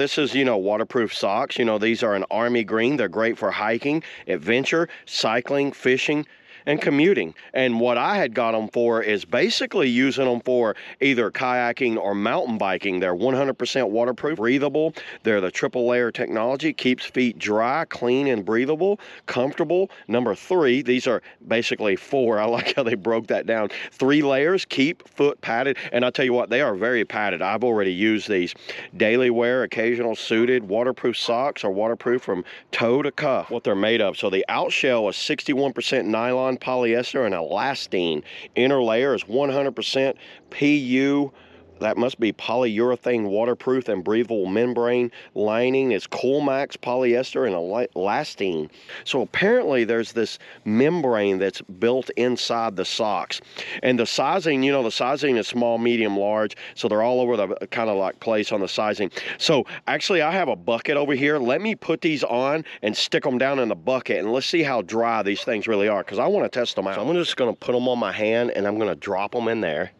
This is, waterproof socks. These are an army green. They're great for hiking, adventure, cycling, fishing, and commuting. And what I had got them for is basically using them for either kayaking or mountain biking. They're 100% waterproof, breathable. They're the triple layer technology, keeps feet dry, clean, and breathable, comfortable. Number 3, these are basically 4. I like how they broke that down. 3 layers, keep foot padded. And I tell you what, they are very padded. I've already used these. Daily wear, occasional suited, waterproof socks are waterproof from toe to cuff. What they're made of. So the outshell is 61% nylon, polyester, and elastane. Inner layer is 100% PU. That must be polyurethane, waterproof, and breathable membrane. Lining is COOLMAX, polyester, and elastane. So apparently there's this membrane that's built inside the socks. And the sizing, the sizing is small, medium, large. So they're all over the kind of like place on the sizing. So actually I have a bucket over here. Let me put these on and stick them down in the bucket. And let's see how dry these things really are, because I want to test them out. So I'm just going to put them on my hand and I'm going to drop them in there.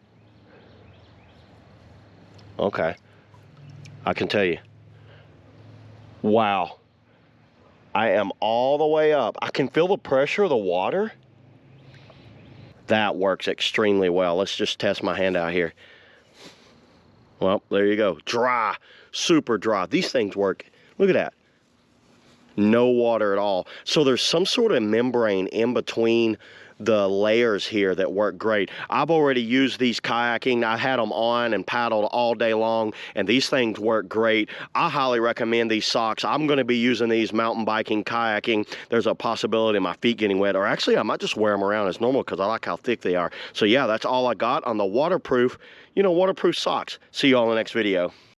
Okay, I can tell you, wow, I am all the way up. I can feel the pressure of the water. That works extremely well. Let's just test my hand out here. Well, there you go, dry, super dry. These things work, look at that. No water at all. So there's some sort of membrane in between the layers here that work great. I've already used these kayaking. I had them on and paddled all day long, and these things work great. I highly recommend these socks. I'm going to be using these mountain biking, kayaking. There's a possibility of my feet getting wet, or actually I might just wear them around as normal because I like how thick they are. So yeah, that's all I got on the waterproof, waterproof socks. See you all in the next video.